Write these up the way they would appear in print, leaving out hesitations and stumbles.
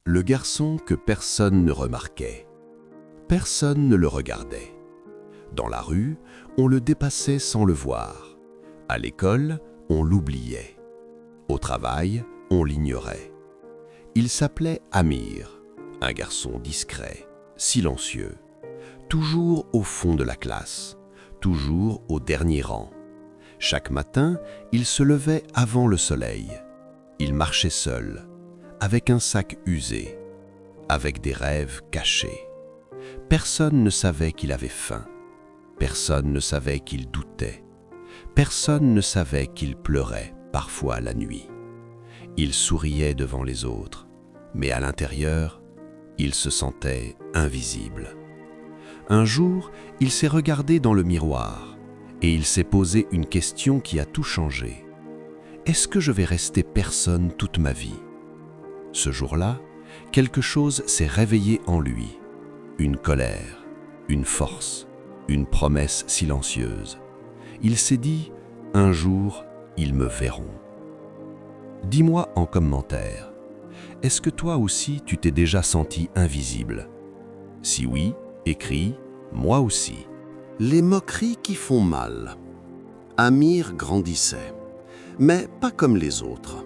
Le garçon que personne ne remarquait. Personne ne le regardait. Dans la rue, on le dépassait sans le voir. À l'école, on l'oubliait. Au travail, on l'ignorait. Il s'appelait Amir, un garçon discret, silencieux, toujours au fond de la classe, toujours au dernier rang. Chaque matin, il se levait avant le soleil. Il marchait seul, avec un sac usé, avec des rêves cachés. Personne ne savait qu'il avait faim. Personne ne savait qu'il doutait. Personne ne savait qu'il pleurait, parfois la nuit. Il souriait devant les autres, mais à l'intérieur, il se sentait invisible. Un jour, il s'est regardé dans le miroir et il s'est posé une question qui a tout changé. Est-ce que je vais rester personne toute ma vie? Ce jour-là, quelque chose s'est réveillé en lui. Une colère, une force, une promesse silencieuse. Il s'est dit, un jour, ils me verront. Dis-moi en commentaire, est-ce que toi aussi tu t'es déjà senti invisible? Si oui, écris « moi aussi ». Les moqueries qui font mal. Amir grandissait, mais pas comme les autres.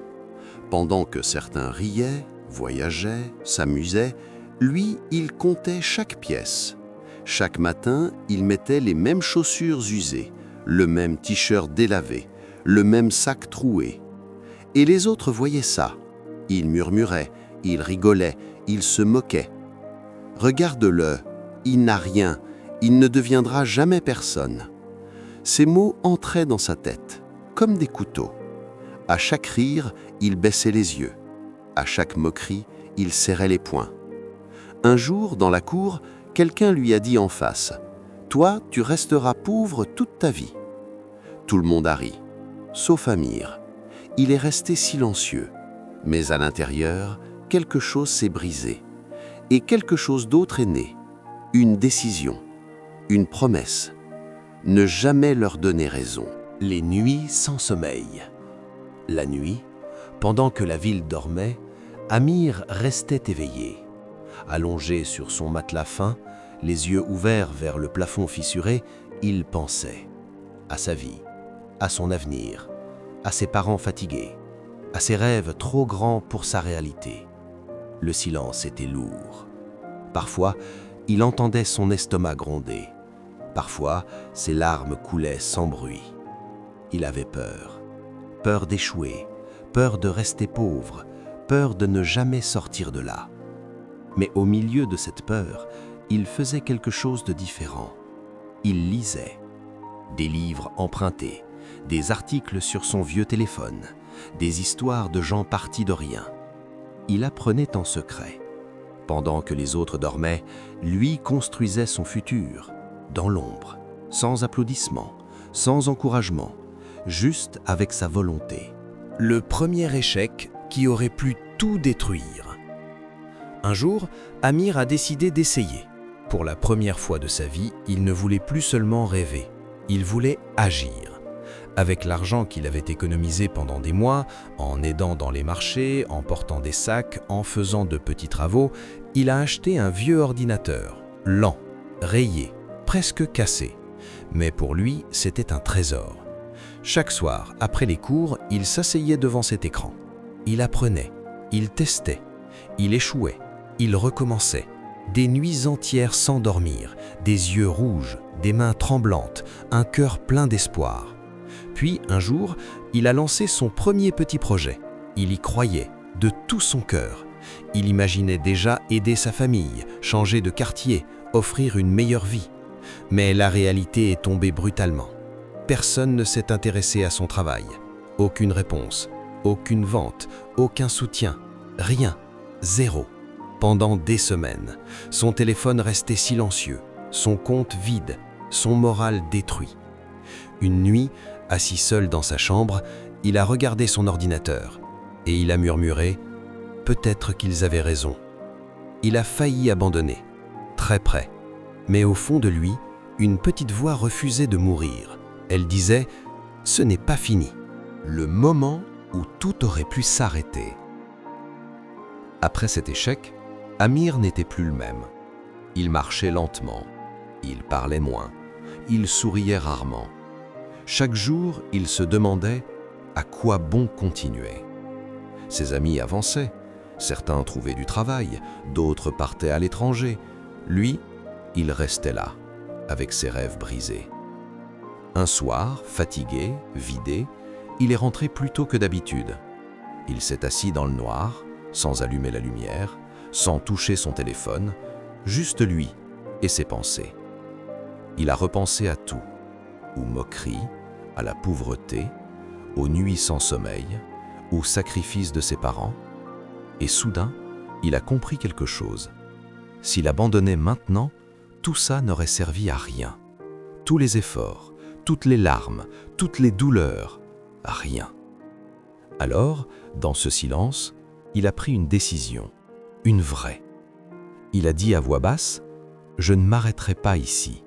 Pendant que certains riaient, voyageaient, s'amusaient, lui, il comptait chaque pièce. Chaque matin, il mettait les mêmes chaussures usées, le même t-shirt délavé, le même sac troué. Et les autres voyaient ça. Ils murmuraient, ils rigolaient, ils se moquaient. « Regarde-le, il n'a rien, il ne deviendra jamais personne. » Ces mots entraient dans sa tête, comme des couteaux. À chaque rire, il baissait les yeux. À chaque moquerie, il serrait les poings. Un jour, dans la cour, quelqu'un lui a dit en face « Toi, tu resteras pauvre toute ta vie. » Tout le monde a ri, sauf Amir. Il est resté silencieux, mais à l'intérieur, quelque chose s'est brisé. Et quelque chose d'autre est né. Une décision, une promesse. Ne jamais leur donner raison. Les nuits sans sommeil. La nuit, pendant que la ville dormait, Amir restait éveillé. Allongé sur son matelas fin, les yeux ouverts vers le plafond fissuré, il pensait à sa vie, à son avenir, à ses parents fatigués, à ses rêves trop grands pour sa réalité. Le silence était lourd. Parfois, il entendait son estomac gronder. Parfois, ses larmes coulaient sans bruit. Il avait peur. Peur d'échouer, peur de rester pauvre, peur de ne jamais sortir de là. Mais au milieu de cette peur, il faisait quelque chose de différent. Il lisait. Des livres empruntés, des articles sur son vieux téléphone, des histoires de gens partis de rien. Il apprenait en secret. Pendant que les autres dormaient, lui construisait son futur, dans l'ombre, sans applaudissements, sans encouragement, juste avec sa volonté. Le premier échec qui aurait pu tout détruire. Un jour, Amir a décidé d'essayer. Pour la première fois de sa vie, il ne voulait plus seulement rêver, il voulait agir. Avec l'argent qu'il avait économisé pendant des mois, en aidant dans les marchés, en portant des sacs, en faisant de petits travaux, il a acheté un vieux ordinateur, lent, rayé, presque cassé. Mais pour lui, c'était un trésor. Chaque soir, après les cours, il s'asseyait devant cet écran. Il apprenait, il testait, il échouait, il recommençait. Des nuits entières sans dormir, des yeux rouges, des mains tremblantes, un cœur plein d'espoir. Puis, un jour, il a lancé son premier petit projet. Il y croyait, de tout son cœur. Il imaginait déjà aider sa famille, changer de quartier, offrir une meilleure vie. Mais la réalité est tombée brutalement. Personne ne s'est intéressé à son travail. Aucune réponse, aucune vente, aucun soutien, rien, zéro. Pendant des semaines, son téléphone restait silencieux, son compte vide, son moral détruit. Une nuit, assis seul dans sa chambre, il a regardé son ordinateur et il a murmuré « Peut-être qu'ils avaient raison ». Il a failli abandonner, très près. Mais au fond de lui, une petite voix refusait de mourir. Elle disait « Ce n'est pas fini ». Le moment où tout aurait pu s'arrêter. Après cet échec, Amir n'était plus le même. Il marchait lentement, il parlait moins, il souriait rarement. Chaque jour, il se demandait à quoi bon continuer. Ses amis avançaient, certains trouvaient du travail, d'autres partaient à l'étranger. Lui, il restait là, avec ses rêves brisés. Un soir, fatigué, vidé, il est rentré plus tôt que d'habitude. Il s'est assis dans le noir, sans allumer la lumière, sans toucher son téléphone, juste lui et ses pensées. Il a repensé à tout, aux moqueries, à la pauvreté, aux nuits sans sommeil, aux sacrifices de ses parents. Et soudain, il a compris quelque chose. S'il abandonnait maintenant, tout ça n'aurait servi à rien. Tous les efforts, toutes les larmes, toutes les douleurs, à rien. Alors, dans ce silence, il a pris une décision, une vraie. Il a dit à voix basse « Je ne m'arrêterai pas ici.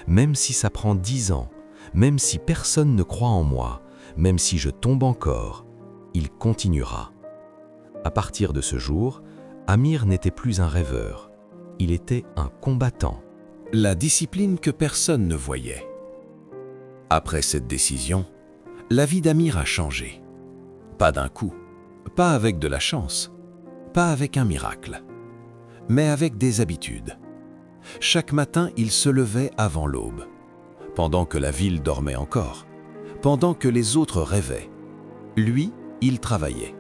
Même si ça prend 10 ans, même si personne ne croit en moi, même si je tombe encore, il continuera. » À partir de ce jour, Amir n'était plus un rêveur, il était un combattant. La discipline que personne ne voyait. Après cette décision, la vie d'Amir a changé. Pas d'un coup, pas avec de la chance, pas avec un miracle, mais avec des habitudes. Chaque matin, il se levait avant l'aube, pendant que la ville dormait encore, pendant que les autres rêvaient. Lui, il travaillait,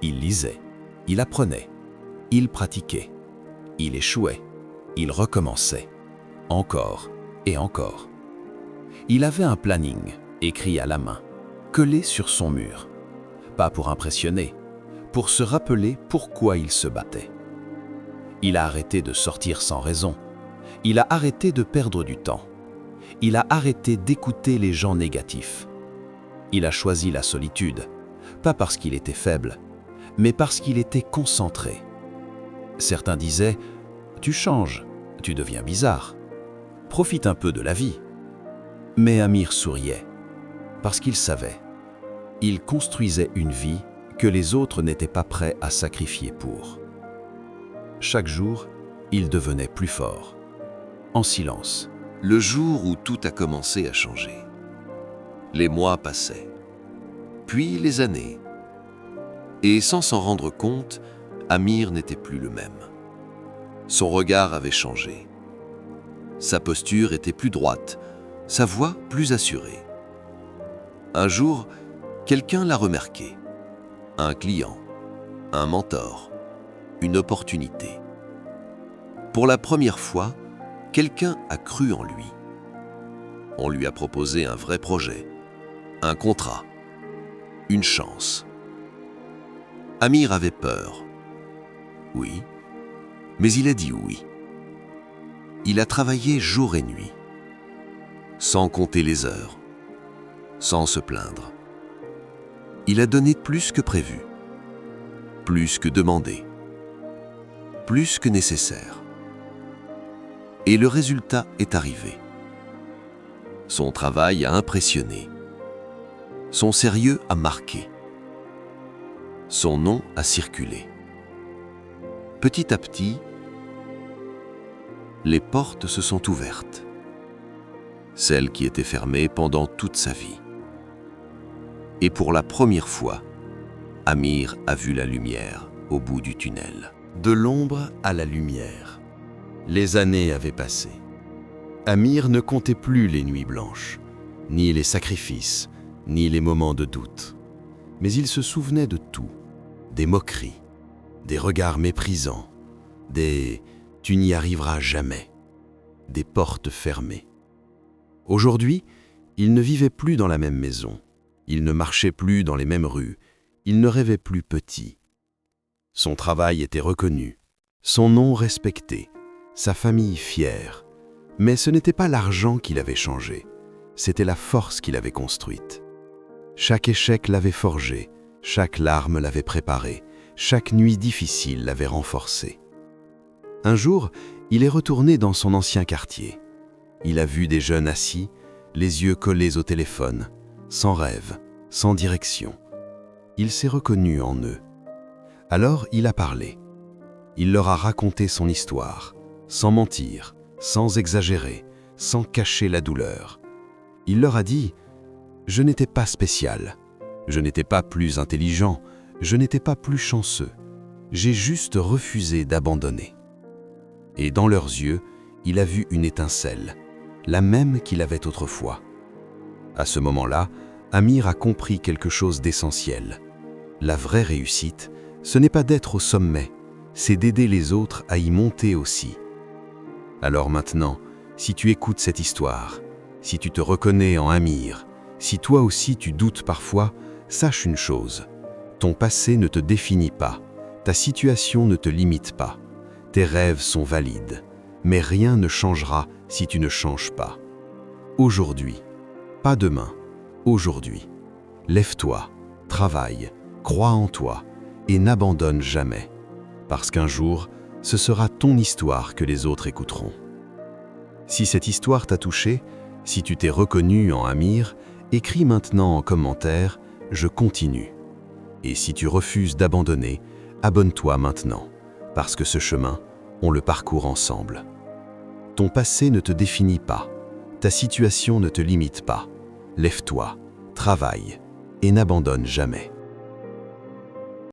il lisait, il apprenait, il pratiquait, il échouait, il recommençait, encore et encore. Il avait un planning, écrit à la main, collé sur son mur. Pas pour impressionner, pour se rappeler pourquoi il se battait. Il a arrêté de sortir sans raison. Il a arrêté de perdre du temps. Il a arrêté d'écouter les gens négatifs. Il a choisi la solitude, pas parce qu'il était faible, mais parce qu'il était concentré. Certains disaient « Tu changes, tu deviens bizarre, profite un peu de la vie ». Mais Amir souriait, parce qu'il savait. Il construisait une vie que les autres n'étaient pas prêts à sacrifier pour. Chaque jour, il devenait plus fort, en silence. Le jour où tout a commencé à changer. Les mois passaient, puis les années. Et sans s'en rendre compte, Amir n'était plus le même. Son regard avait changé. Sa posture était plus droite, sa voix plus assurée. Un jour, quelqu'un l'a remarqué. Un client, un mentor, une opportunité. Pour la première fois, quelqu'un a cru en lui. On lui a proposé un vrai projet, un contrat, une chance. Amir avait peur. Oui, mais il a dit oui. Il a travaillé jour et nuit, sans compter les heures, sans se plaindre. Il a donné plus que prévu, plus que demandé, plus que nécessaire. Et le résultat est arrivé. Son travail a impressionné. Son sérieux a marqué. Son nom a circulé. Petit à petit, les portes se sont ouvertes. Celles qui étaient fermées pendant toute sa vie. Et pour la première fois, Amir a vu la lumière au bout du tunnel. De l'ombre à la lumière. Les années avaient passé. Amir ne comptait plus les nuits blanches, ni les sacrifices, ni les moments de doute. Mais il se souvenait de tout, des moqueries, des regards méprisants, des « tu n'y arriveras jamais », des portes fermées. Aujourd'hui, il ne vivait plus dans la même maison, il ne marchait plus dans les mêmes rues, il ne rêvait plus petit. Son travail était reconnu, son nom respecté, sa famille fière. Mais ce n'était pas l'argent qui l'avait changé, c'était la force qu'il avait construite. Chaque échec l'avait forgé, chaque larme l'avait préparé, chaque nuit difficile l'avait renforcé. Un jour, il est retourné dans son ancien quartier. Il a vu des jeunes assis, les yeux collés au téléphone, sans rêve, sans direction. Il s'est reconnu en eux. Alors il a parlé, Il leur a raconté son histoire, sans mentir, sans exagérer, sans cacher la douleur. Il leur a dit « Je n'étais pas spécial, je n'étais pas plus intelligent, je n'étais pas plus chanceux, j'ai juste refusé d'abandonner. » Et dans leurs yeux, il a vu une étincelle, la même qu'il avait autrefois. À ce moment-là, Amir a compris quelque chose d'essentiel. La vraie réussite, ce n'est pas d'être au sommet, c'est d'aider les autres à y monter aussi. Alors maintenant, si tu écoutes cette histoire, si tu te reconnais en Amir, si toi aussi tu doutes parfois, sache une chose, ton passé ne te définit pas, ta situation ne te limite pas, tes rêves sont valides, mais rien ne changera si tu ne changes pas. Aujourd'hui, pas demain, aujourd'hui. Lève-toi, travaille, crois en toi et n'abandonne jamais, parce qu'un jour, ce sera ton histoire que les autres écouteront. Si cette histoire t'a touché, si tu t'es reconnu en Amir, écris maintenant en commentaire « Je continue ». Et si tu refuses d'abandonner, abonne-toi maintenant, parce que ce chemin, on le parcourt ensemble. Ton passé ne te définit pas, ta situation ne te limite pas. Lève-toi, travaille et n'abandonne jamais.